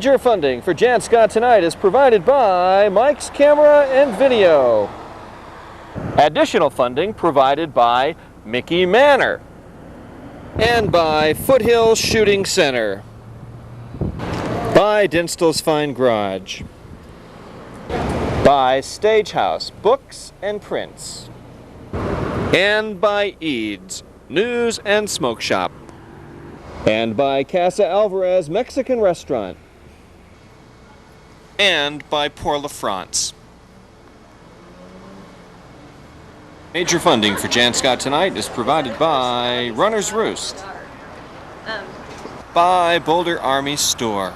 Major funding for Jan Scott Tonight is provided by Mike's Camera and Video. Additional funding provided by Mickey Manor and by Foothill Shooting Center, by Dinstall's Fine Garage, by Stagehouse Books and Prints, and by Eads News and Smoke Shop, and by Casa Alvarez Mexican Restaurant, and by Pour La France. Major funding for Jan Scott Tonight is provided by Runner's Roost, by Boulder Army Store.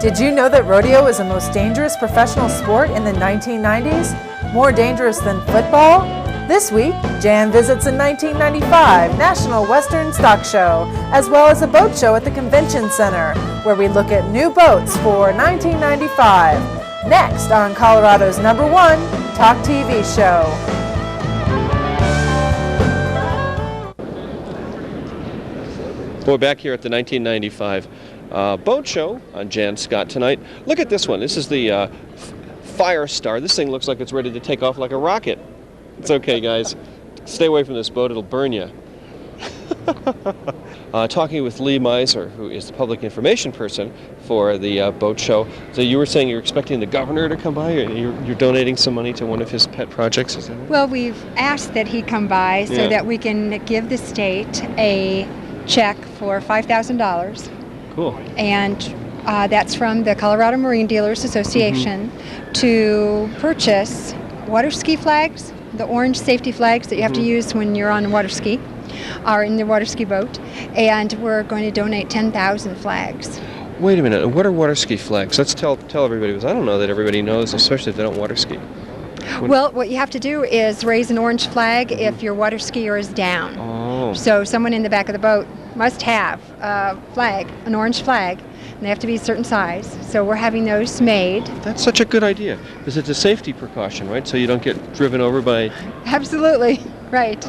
Did you know that rodeo was the most dangerous professional sport in the 1990s? More dangerous than football? This week, Jann visits a 1995 National Western Stock Show, as well as a boat show at the Convention Center, where we look at new boats for 1995. Next on Colorado's #1 Talk TV show. We're back here at the 1995 boat show on Jan Scott Tonight. Look at this one. This is the Fire Star. This thing looks like it's ready to take off like a rocket. It's okay, guys. Stay away from this boat. It'll burn you. Talking with Lee Miser, who is the public information person for the boat show. So you were saying you're expecting the governor to come by, or you're donating some money to one of his pet projects, is that right? Well, we've asked that he come by so that we can give the state a check for $5,000. Cool. And that's from the Colorado Marine Dealers Association to purchase water ski flags, the orange safety flags that you have to use when you're on water ski or in the water ski boat. And we're going to donate 10,000 flags. Wait a minute. What are water ski flags? Let's tell everybody, because I don't know that everybody knows, especially if they don't water ski. Well, what you have to do is raise an orange flag if your water skier is down. Oh. So someone in the back of the boat must have a flag, an orange flag, and they have to be a certain size. So we're having those made. That's such a good idea, because it's a safety precaution, right? So you don't get driven over by... Absolutely, right.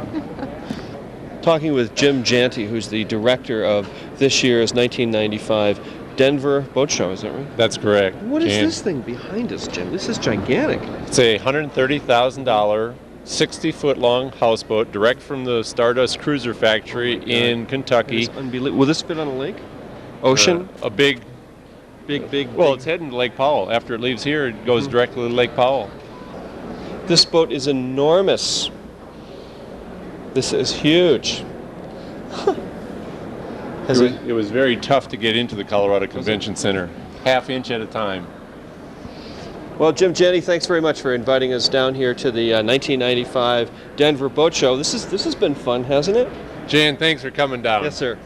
Talking with Jim Janty, who's the director of this year's 1995 Denver Boat Show, is that right? That's correct. What is this thing behind us, Jim? This is gigantic. It's a $130,000, 60-foot long houseboat direct from the Stardust Cruiser factory in Kentucky. It's unbelievable. Will this fit on a lake? Ocean? A big. Well, it's heading to Lake Powell. After it leaves here, it goes directly to Lake Powell. This boat is enormous. This is huge. It was very tough to get into the Colorado Convention Center, half inch at a time. Well, Jim Janty, thanks very much for inviting us down here to the 1995 Denver Boat Show. This has been fun, hasn't it? Jan, thanks for coming down. Yes, sir.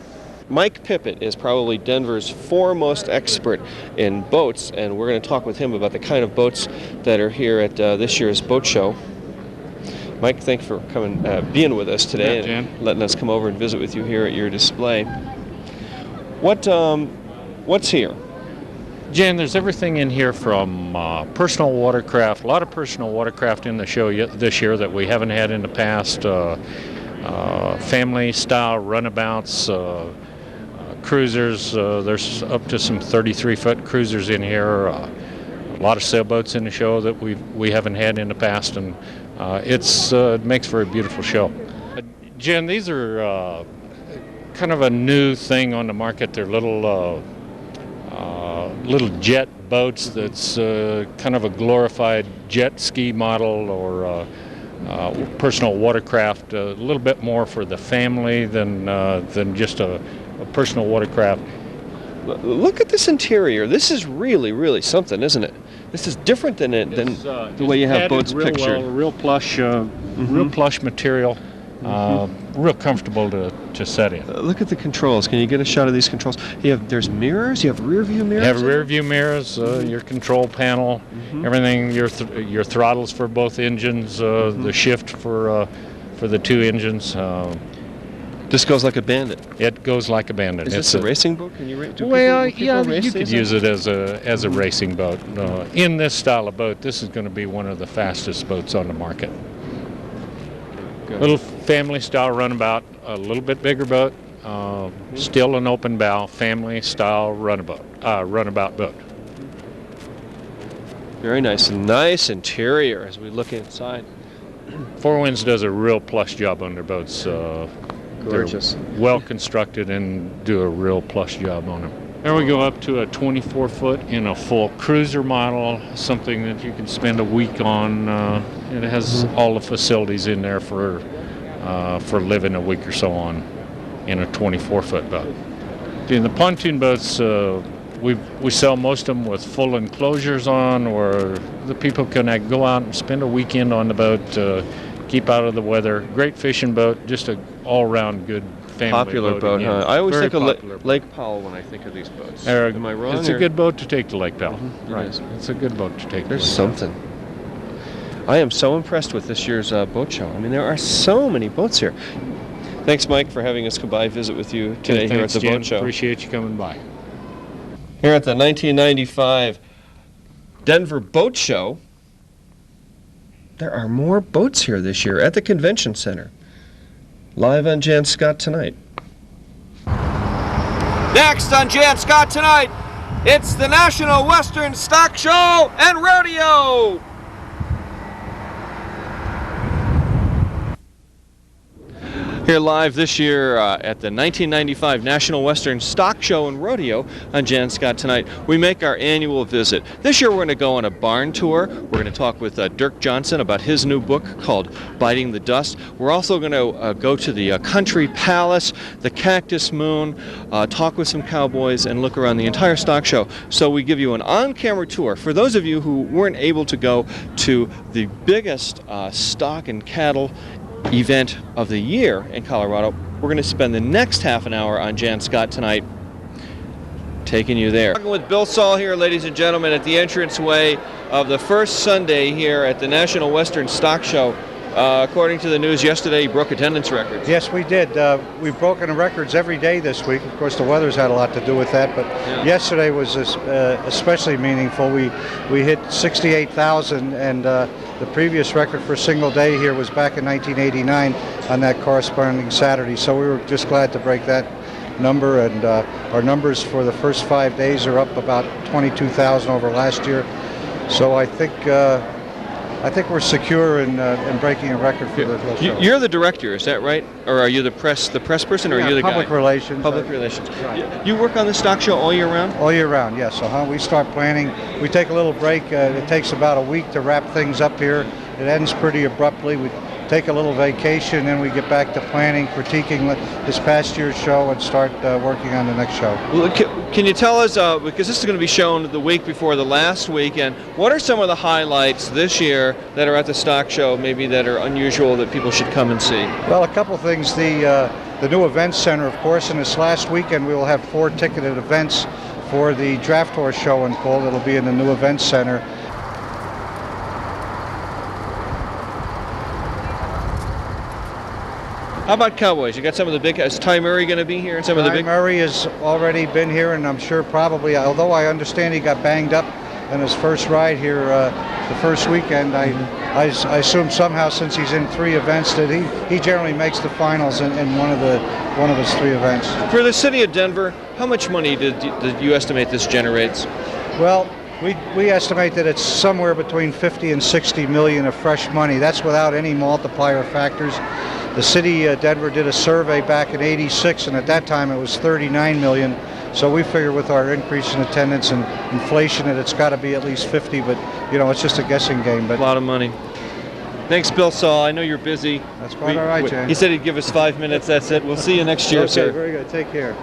Mike Pippett is probably Denver's foremost expert in boats, and we're going to talk with him about the kind of boats that are here at this year's boat show. Mike, thanks for coming, being with us today, and letting us come over and visit with you here at your display. What's here? Jan, there's everything in here from personal watercraft, a lot of personal watercraft in the show this year that we haven't had in the past, family-style runabouts, cruisers. There's up to some 33-foot cruisers in here, a lot of sailboats in the show that we haven't had in the past, and it makes for a beautiful show. Jan, these are kind of a new thing on the market. They're little jet boats that's kind of a glorified jet ski model or personal watercraft, a little bit more for the family than just a personal watercraft. Look at this interior. This is really, really something, isn't it? This is different than the way you have boats pictured. Real plush material. Real comfortable to set in. Look at the controls. Can you get a shot of these controls? There's mirrors. You have rear view mirrors. You have rear view mirrors. Your control panel, everything. Your throttles for both engines. The shift for the two engines. This goes like a bandit. It goes like a bandit. Is It's this a racing boat? Can you Well, people yeah, race you could these? use it as a racing boat. In this style of boat, this is going to be one of the fastest boats on the market. Good. Little family-style runabout, a little bit bigger boat, still an open bow, family-style runabout boat. Very nice. Nice interior as we look inside. Four Winds does a real plush job on their boats. Gorgeous. They're well constructed and do a real plush job on them. There we go up to a 24-foot in a full cruiser model, something that you can spend a week on. It has all the facilities in there for living a week or so on in a 24-foot boat. In the pontoon boats, we sell most of them with full enclosures on, or the people can go out and spend a weekend on the boat, keep out of the weather. Great fishing boat, just an all-around good family Popular boat, again. huh? I always Very think of popular boat. Lake Powell when I think of these boats. Am I wrong? It's a or- good boat to take to Lake Powell. It Right. is. It's a good boat to take. There's to Lake Powell. something. I am so impressed with this year's boat show. I mean, there are so many boats here. Thanks, Mike, for having us come by visit with you today here at Thanks, the Jan. boat show. Appreciate you coming by. Here at the 1995 Denver Boat Show, there are more boats here this year at the Convention Center. Live on Jann Scott Tonight. Next on Jann Scott Tonight, it's the National Western Stock Show and Rodeo. Here live this year at the 1995 National Western Stock Show and Rodeo on Jann Scott Tonight. We make our annual visit. This year we're going to go on a barn tour. We're going to talk with Dirk Johnson about his new book called Biting the Dust. We're also going to go to the Country Palace, the Cactus Moon, talk with some cowboys, and look around the entire stock show. So we give you an on-camera tour. For those of you who weren't able to go to the biggest stock and cattle event of the year in Colorado, we're going to spend the next half an hour on Jann Scott Tonight taking you there. Talking with Bill Saul here, ladies and gentlemen, at the entranceway of the first Sunday here at the National Western Stock Show. According to the news yesterday, you broke attendance records. Yes, we did. We've broken records every day this week. Of course, the weather's had a lot to do with that, but yesterday was especially meaningful. We hit 68,000, and the previous record for a single day here was back in 1989 on that corresponding Saturday. So we were just glad to break that number, and our numbers for the first 5 days are up about 22,000 over last year. So I think we're secure in breaking a record for the show. You're the director, is that right? Or are you the press person, or are you the public guy? relations. Public relations. Right. You work on the stock show all year round? All year round, yes. So we start planning. We take a little break. It takes about a week to wrap things up here. It ends pretty abruptly. We take a little vacation, and we get back to planning, critiquing this past year's show, and start working on the next show. Well, can you tell us, because this is going to be shown the week before the last weekend, what are some of the highlights this year that are at the stock show, maybe that are unusual that people should come and see? Well, a couple things. The new events center, of course, and this last weekend we will have 4 ticketed events for the draft horse show and pull. It'll be in the new events center. How about cowboys? You got some of the big. Is Ty Murray going to be here? Some of the Ty big. Murray has already been here, and I'm sure probably, although I understand he got banged up in his first ride here the first weekend, I assume somehow, since he's in 3 events, that he generally makes the finals in one of his 3 events. For the city of Denver, how much money did you estimate this generates? Well, we estimate that it's somewhere between 50 and 60 million of fresh money. That's without any multiplier factors. The city of Denver did a survey back in '86, and at that time it was 39 million. So we figure with our increase in attendance and inflation that it's got to be at least 50, but it's just a guessing game. But A lot of money. Thanks, Bill Saul. I know you're busy. That's quite all right, Jan. He said he'd give us 5 minutes. That's it. We'll see you next year, Okay, sir. very good. Take care.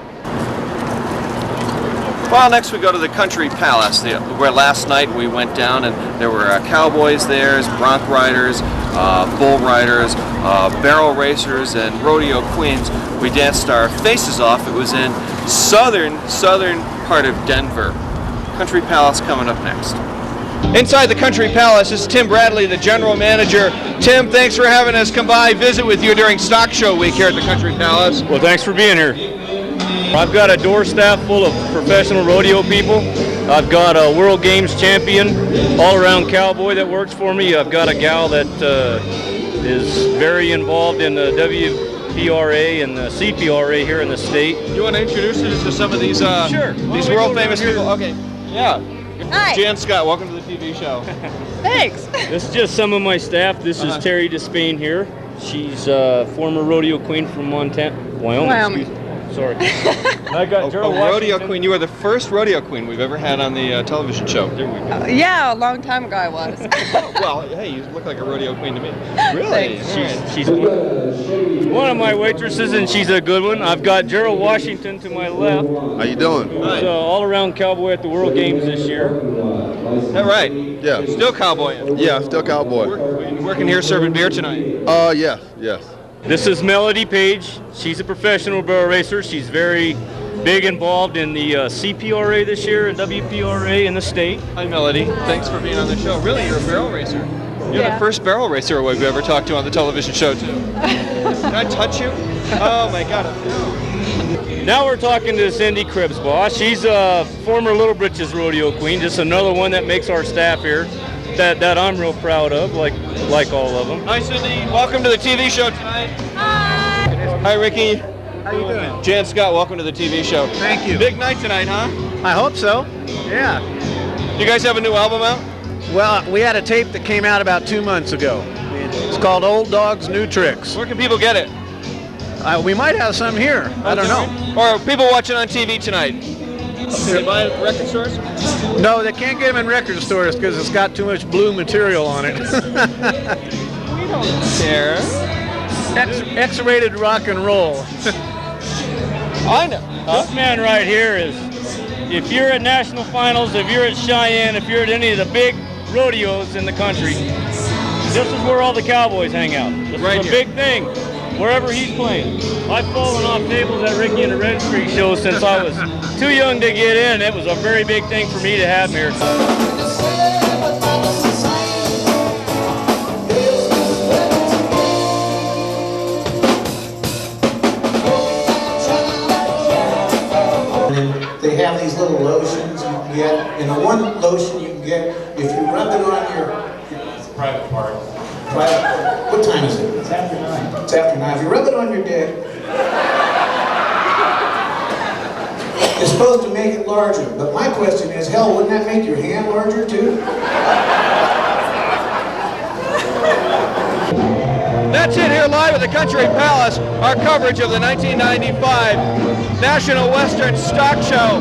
Well, next we go to the Country Palace, where last night we went down and there were cowboys there, bronc riders, bull riders, barrel racers, and rodeo queens. We danced our faces off. It was in southern part of Denver. Country Palace coming up next. Inside the Country Palace is Tim Bradley, the general manager. Tim, thanks for having us come by, visit with you during Stock Show Week here at the Country Palace. Well, thanks for being here. I've got a door staff full of professional rodeo people. I've got a World Games champion, all-around cowboy that works for me. I've got a gal that is very involved in the WPRA and the CPRA here in the state. You want to introduce us to some of these Sure. these world famous people? Okay. Yeah. Hi. Jann Scott, welcome to the TV show. Thanks. This is just some of my staff. This is Terry Despain here. She's a former rodeo queen from Wyoming. Excuse me. Sorry. And I got Gerald rodeo Washington. queen. You are the first rodeo queen we've ever had on the television show. There we go. Yeah, a long time ago I was. Well, hey, you look like a rodeo queen to me. Really? Thanks. She's one of my waitresses, and she's a good one. I've got Gerald Washington to my left. How you doing? Who's all-around cowboy at the World Games this year. Is that right? Yeah. Still cowboying. Yeah, still cowboy. Working here serving beer tonight. Yeah, yes. This is Melody Page. She's a professional barrel racer. She's very big involved in the CPRA this year and WPRA in the state. Hi, Melody. Thanks for being on the show. Really, you're a barrel racer. You're the first barrel racer we've ever talked to on the television show, too. Can I touch you? Oh, my God. Now we're talking to Cindy Cribbsbaugh. She's a former Little Britches rodeo queen, just another one that makes our staff here that I'm real proud of, like all of them. Hi, Cindy. Welcome to the TV show tonight. Hi, Ricky. How you doing? Jann Scott, welcome to the TV show. Thank you. Big night tonight, huh? I hope so. Yeah. You guys have a new album out? Well, we had a tape that came out about 2 months ago. It's called Old Dogs, New Tricks. Where can people get it? We might have some here. I don't know. Or people watching on TV tonight? Can they buy it at record stores? No, they can't get them in record stores because it's got too much blue material on it. We don't care. X-rated rock and roll. I know. This man right here is, if you're at national finals, if you're at Cheyenne, if you're at any of the big rodeos in the country, this is where all the cowboys hang out. This Right is a here. big thing, wherever he's playing. I've fallen off tables at Ricky and the Red Street show since I was too young to get in. It was a very big thing for me to have him here. They have these little lotions you can get, and the one lotion you can get, if you rub it on your... It's a private part. What time is it? It's after 9. It's after 9. If you rub it on your dick, it's supposed to make it larger. But my question is, hell, wouldn't that make your hand larger too? That's it here live at the Country Palace, our coverage of the 1995 National Western Stock Show.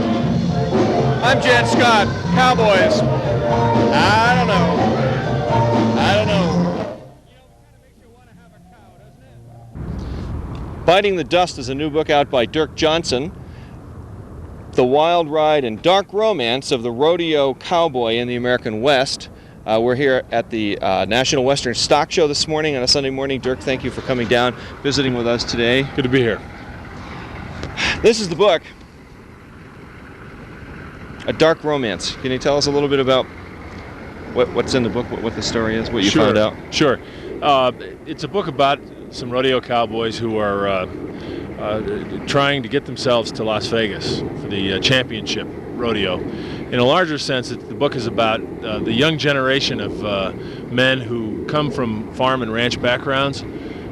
I'm Jann Scott, Cowboys. I don't know. Biting the Dust is a new book out by Dirk Johnson. The Wild Ride and Dark Romance of the Rodeo Cowboy in the American West. We're here at the National Western Stock Show this morning on a Sunday morning. Dirk, thank you for coming down, visiting with us today. Good to be here. This is the book, A Dark Romance. Can you tell us a little bit about what's in the book, what the story is, what you found out? Sure. It's a book about some rodeo cowboys who are trying to get themselves to Las Vegas for the championship rodeo. In a larger sense, the book is about the young generation of men who come from farm and ranch backgrounds,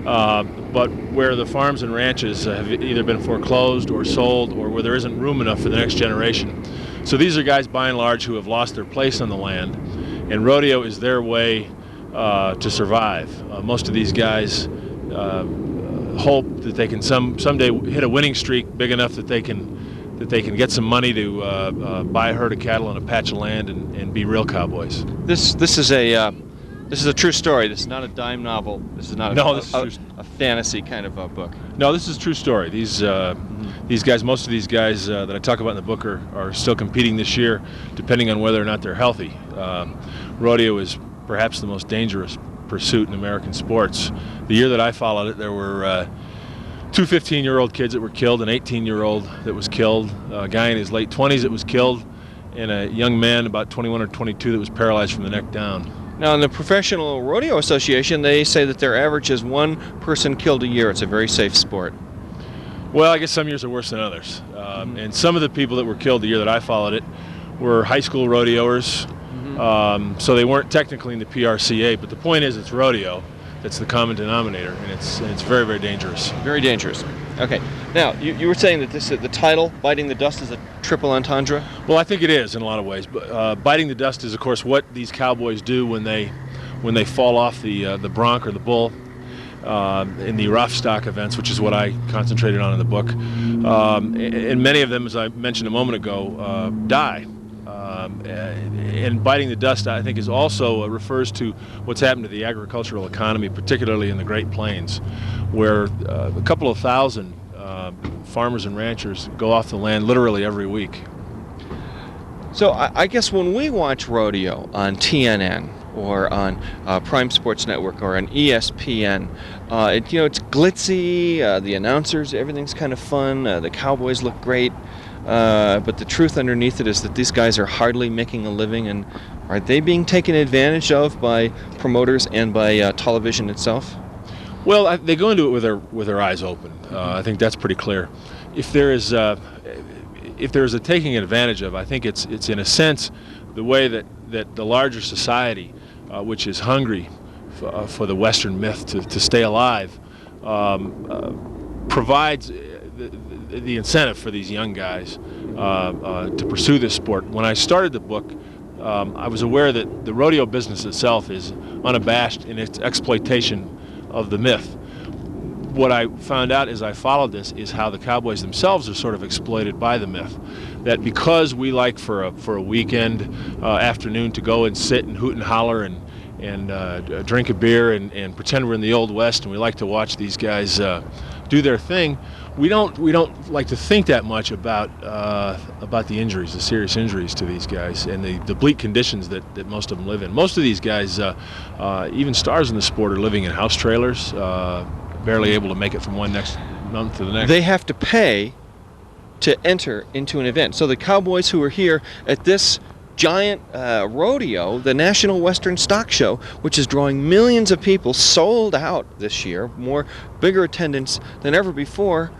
but where the farms and ranches have either been foreclosed or sold, or where there isn't room enough for the next generation. So these are guys, by and large, who have lost their place on the land, and rodeo is their way to survive. Most of these guys hope that they can someday hit a winning streak big enough that they can get some money to buy a herd of cattle on a patch of land and be real cowboys. This is a true story. This is not a dime novel. This is not a fantasy kind of book. No, this is a true story. These guys, most of these guys that I talk about in the book are still competing this year, depending on whether or not they're healthy. Rodeo is perhaps the most dangerous pursuit in American sports. The year that I followed it, there were two 15-year-old kids that were killed, an 18-year-old that was killed, a guy in his late 20s that was killed, and a young man about 21 or 22 that was paralyzed from the neck down. Now, in the Professional Rodeo Association, they say that their average is 1 person killed a year. It's a very safe sport. Well, I guess some years are worse than others. And some of the people that were killed the year that I followed it were high school rodeoers. So they weren't technically in the PRCA, but the point is it's rodeo. That's the common denominator, and it's very, very dangerous. Very dangerous. Okay. Now, you were saying that the title, Biting the Dust, is a triple entendre? Well, I think it is in a lot of ways. But biting the dust is, of course, what these cowboys do when they fall off the bronc or the bull in the rough stock events, which is what I concentrated on in the book. And many of them, as I mentioned a moment ago, die. And biting the dust, I think, is also refers to what's happened to the agricultural economy, particularly in the Great Plains, where a couple of thousand farmers and ranchers go off the land literally every week. So I guess when we watch rodeo on TNN or on Prime Sports Network or on ESPN, it's glitzy. The announcers, everything's kind of fun. The cowboys look great. But the truth underneath it is that these guys are hardly making a living, and are they being taken advantage of by promoters and by television itself? Well, they go into it with their eyes open. I think that's pretty clear. If there is a taking advantage of, I think it's in a sense the way that the larger society, which is hungry for the Western myth to stay alive, provides the incentive for these young guys to pursue this sport. When I started the book, I was aware that the rodeo business itself is unabashed in its exploitation of the myth. What I found out as I followed this is how the cowboys themselves are sort of exploited by the myth. That because we like for a weekend afternoon to go and sit and hoot and holler and drink a beer and pretend we're in the Old West, and we like to watch these guys do their thing, we don't like to think that much about the injuries, the serious injuries to these guys, and the bleak conditions that most of them live in. Most of these guys, even stars in the sport, are living in house trailers, barely able to make it from one next month to the next. They have to pay to enter into an event. So the cowboys who are here at this giant rodeo, the National Western Stock Show, which is drawing millions of people, sold out this year, bigger attendance than ever before.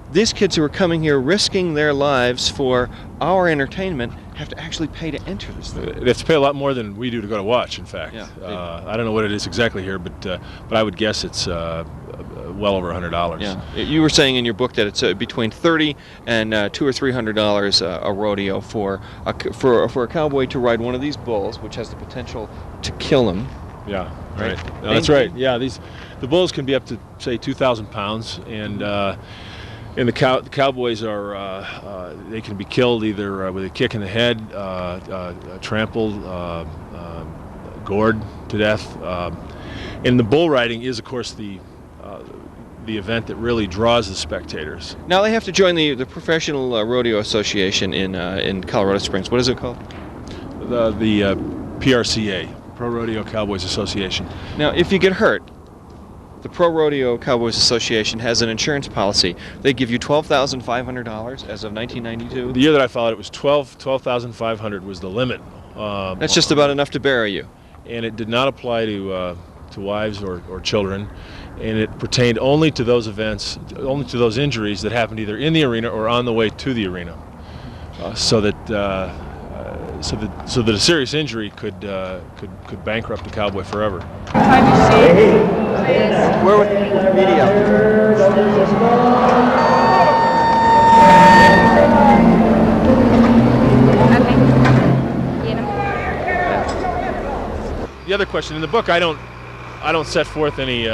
These kids who are coming here risking their lives for our entertainment have to actually pay to enter this thing. They have to pay a lot more than we do to go to watch, in fact. Yeah. I don't know what it is exactly here, but I would guess it's well over $100. Yeah. You were saying in your book that it's between $30 and $200 or $300 a rodeo for a cowboy to ride one of these bulls, which has the potential to kill him. Yeah, right. No, that's right. Yeah, the bulls can be up to, say, 2,000 pounds, and the cowboys are they can be killed either with a kick in the head, trampled, gored to death. And the bull riding is, of course, the event that really draws the spectators. Now they have to join the Professional Rodeo Association in Colorado Springs. What is it called? The PRCA, Pro Rodeo Cowboys Association. Now, if you get hurt, the Pro Rodeo Cowboys Association has an insurance policy. They give you $12,500 as of 1992. The year that I followed it was $12,500 was the limit. That's just about enough to bury you. And it did not apply to wives or children, and it pertained only to those events, only to those injuries that happened either in the arena or on the way to the arena, so that a serious injury could bankrupt the cowboy forever. Where with the media? The other question in the book, I don't set forth any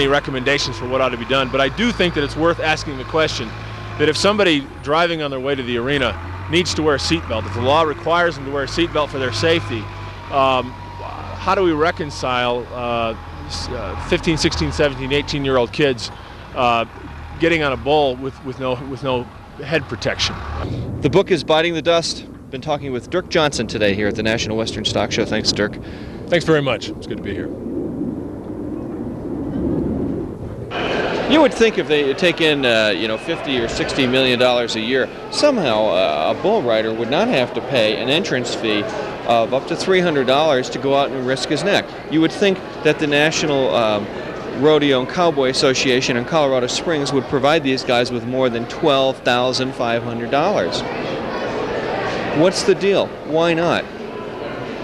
recommendations for what ought to be done, but I do think that it's worth asking the question that if somebody driving on their way to the arena needs to wear a seatbelt, if the law requires them to wear a seatbelt for their safety, how do we reconcile 15, 16, 17, 18-year-old kids getting on a bull with no head protection? The book is Biting the Dust. Been talking with Dirk Johnson today here at the National Western Stock Show. Thanks, Dirk. Thanks very much. It's good to be here. You would think if they take in, $50 or $60 million a year, somehow a bull rider would not have to pay an entrance fee of up to $300 to go out and risk his neck. You would think that the National Rodeo and Cowboy Association in Colorado Springs would provide these guys with more than $12,500. What's the deal? Why not?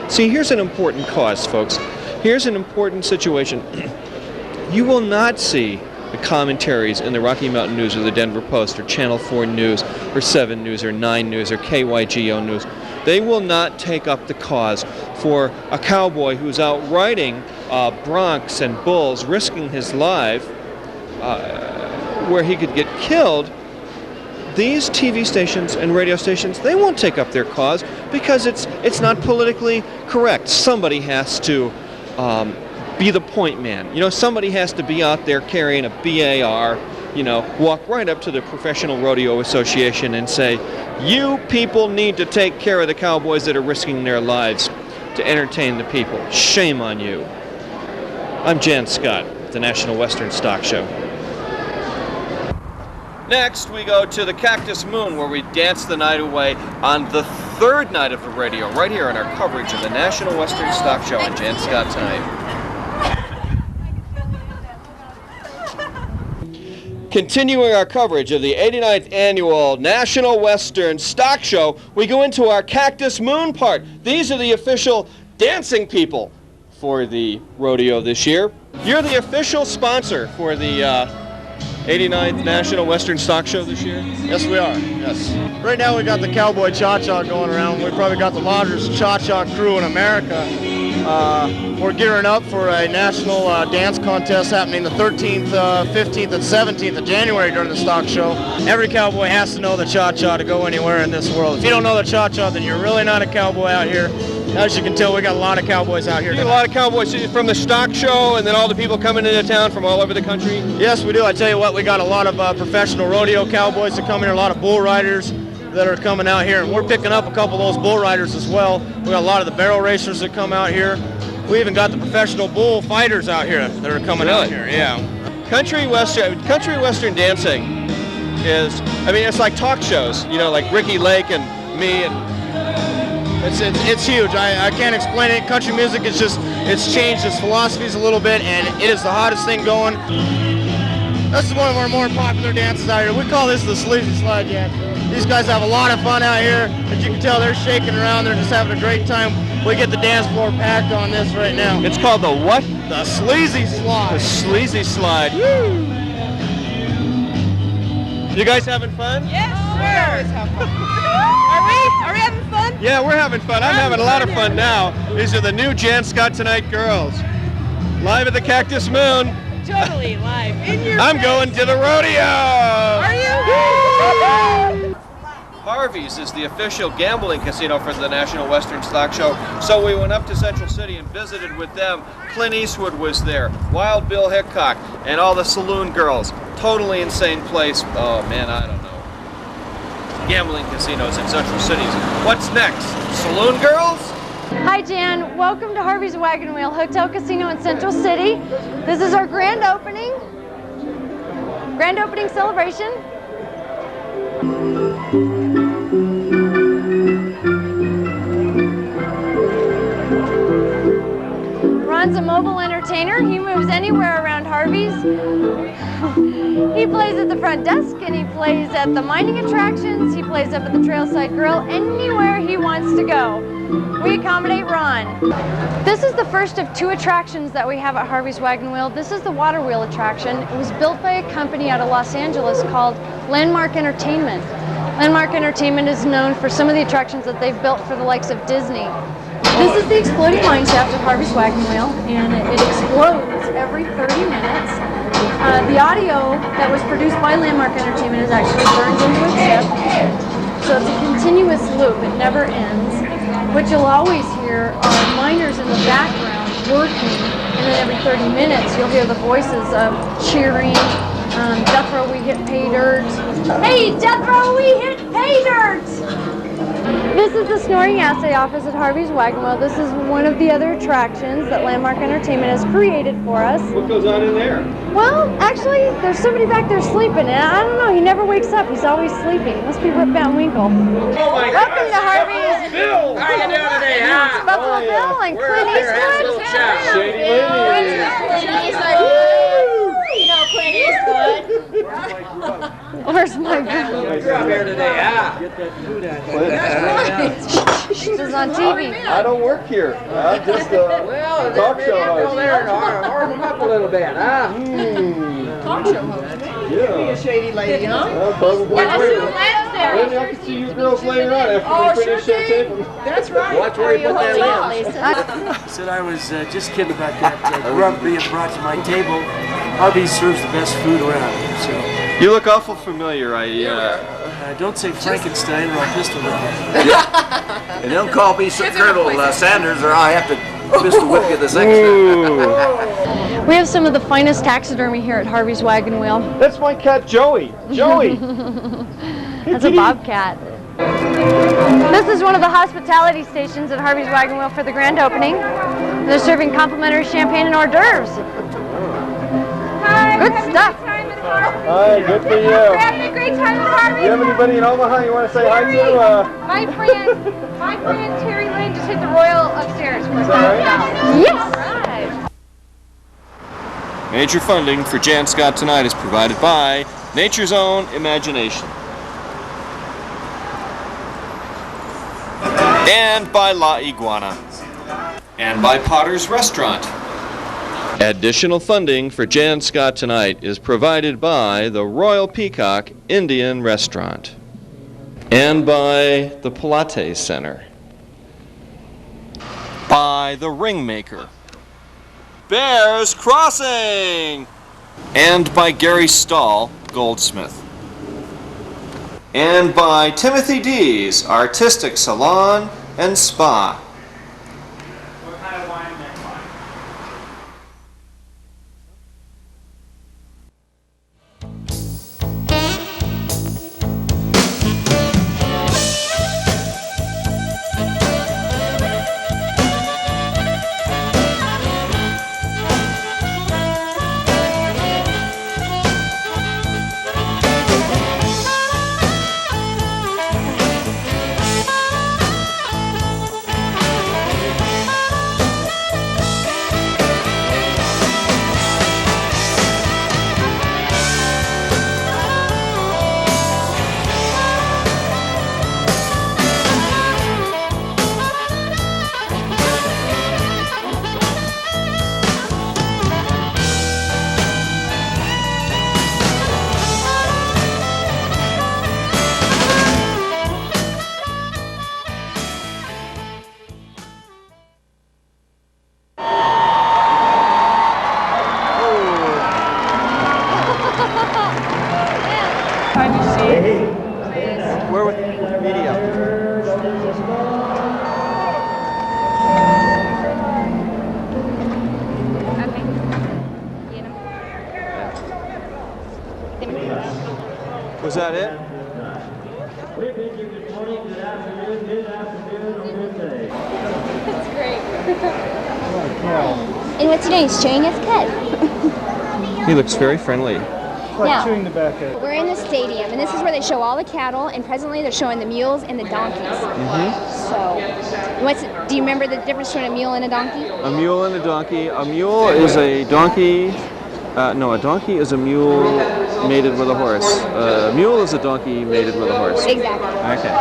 See, here's an important cause, folks. Here's an important situation. You will not see the commentaries in the Rocky Mountain News or the Denver Post or Channel 4 News or 7 News or 9 News or KYGO News. They will not take up the cause for a cowboy who's out riding broncs and bulls, risking his life where he could get killed. These TV stations and radio stations, they won't take up their cause because it's not politically correct. Somebody has to be the point man. Somebody has to be out there carrying a BAR, walk right up to the Professional Rodeo Association and say, you people need to take care of the cowboys that are risking their lives to entertain the people. Shame on you. I'm Jann Scott, the National Western Stock Show. Next, we go to the Cactus Moon, where we dance the night away on the third night of the radio, right here on our coverage of the National Western Stock Show on Jann Scott Tonight. Continuing our coverage of the 89th Annual National Western Stock Show, we go into our Cactus Moon part. These are the official dancing people for the rodeo this year. You're the official sponsor for the 89th National Western Stock Show this year? Yes, we are. Yes. Right now we got the Cowboy Cha-Cha going around. We probably got the largest Cha-Cha crew in America. We're gearing up for a national dance contest happening the 13th, 15th, and 17th of January during the stock show. Every cowboy has to know the Cha-Cha to go anywhere in this world. If you don't know the Cha-Cha, then you're really not a cowboy out here. As you can tell, we got a lot of cowboys out here. You got a lot of cowboys from the stock show and then all the people coming into town from all over the country? Yes, we do. I tell you what, we got a lot of professional rodeo cowboys that come here, a lot of bull riders that are coming out here, and we're picking up a couple of those bull riders as well. We got a lot of the barrel racers that come out here. We even got the professional bull fighters out here that are coming out here. Yeah. Country western dancing is, it's like talk shows, like Ricky Lake and me, and it's huge. I can't explain it. Country music is it's changed its philosophies a little bit, and it is the hottest thing going. This is one of our more popular dances out here. We call this the sleazy slide dance. These guys have a lot of fun out here. As you can tell, they're shaking around. They're just having a great time. We get the dance floor packed on this right now. It's called the what? The sleazy slide. The sleazy slide. Woo! You guys having fun? Yes, we always have fun. Are we having fun? Yeah, we're having fun. I'm having a lot of fun now. These are the new Jann Scott Tonight girls. Live at the Cactus Moon. Totally live. In your I'm face. going to the rodeo. Are you? Harvey's is the official gambling casino for the National Western Stock Show. So we went up to Central City and visited with them. Clint Eastwood was there, Wild Bill Hickok, and all the saloon girls. Totally insane place. Oh man, I don't know. Gambling casinos in Central Cities. What's next? Saloon girls? Hi Jann, welcome to Harvey's Wagon Wheel Hotel Casino in Central City. This is our grand opening celebration. Ron's a mobile entertainer. He moves anywhere around Harvey's. He plays at the front desk and he plays at the mining attractions. He plays up at the Trailside Grill, anywhere he wants to go. We accommodate Ron. This is the first of two attractions that we have at Harvey's Wagon Wheel. This is the water wheel attraction. It was built by a company out of Los Angeles called Landmark Entertainment. Landmark Entertainment is known for some of the attractions that they've built for the likes of Disney. This is the exploding mine shaft of Harvey's Wagon Wheel, and it explodes every 30 minutes. The audio that was produced by Landmark Entertainment is actually burned into a chip, so it's a continuous loop, it never ends. What you'll always hear are miners in the background working, and then every 30 minutes you'll hear the voices of cheering, Death Row, we hit pay dirt. Hey, Death Row, we hit pay dirt! This is the snoring assay office at Harvey's Wagon Wheel. This is one of the other attractions that Landmark Entertainment has created for us. What goes on in there? Well, actually, there's somebody back there sleeping, and I don't know, he never wakes up. He's always sleeping. Must be Rip Van Winkle. Oh my Welcome to Harvey's. Bill! How you doing today, huh? Buffalo Bill and Clint Eastwood. Shady lady. You know Clint Eastwood. Where's my girl? You're up here today, huh? She's on TV. I don't work here. I'm just a talk show host. Go there and arm them up a little bit, huh? Talk show host. Yeah. A shady lady, huh? Probably. Yeah, let's see the lens there. Maybe I can see you girls later on after we finish taping. That's right. Watch where you put that lens. I said I was just kidding about that grub being brought to my table. Harvey serves the best food around. So You look awful familiar. don't say Frankenstein or I'll pistol whip you. And don't call me Colonel Sanders or I have to pistol whip you this extra. We have some of the finest taxidermy here at Harvey's Wagon Wheel. That's my cat Joey. Joey. That's a bobcat. This is one of the hospitality stations at Harvey's Wagon Wheel for the grand opening. They're serving complimentary champagne and hors d'oeuvres. Hi. Good stuff. Hi, good for you. We're having a great time at Harvey. You have anybody in Omaha you want to say hi to? My friend Terry Lynn just hit the Royal upstairs. Is that right? Yes. All right. Major funding for Jan Scott Tonight is provided by Nature's Own Imagination. And by La Iguana. And by Potter's Restaurant. Additional funding for Jan Scott Tonight is provided by the Royal Peacock Indian Restaurant. And by the Pilates Center. By the Ringmaker. Bears Crossing! And by Gary Stahl, Goldsmith. And by Timothy D's Artistic Salon and Spa. What kind of wine next wine? Where with media? Was that it? That's great. And what's your name? Showing his cut. He looks very friendly. Now, Chewing tobacco. we're in the stadium, and this is where they show all the cattle, and presently they're showing the mules and the donkeys. So, do you remember the difference between a mule and a donkey? A mule and a donkey. A mule is a donkey. No, a donkey is a mule mated with a horse. A mule is a donkey mated with a horse. Exactly. Okay.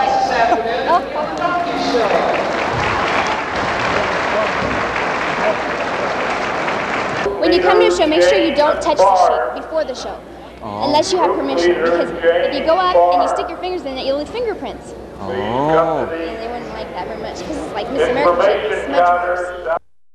When you come to a show, make sure you don't touch the sheep before the show, unless you have permission. Because if you go up and you stick your fingers in it, you'll leave fingerprints. Oh. And they wouldn't like that very much because it's like Miss America sheep. It's much worse.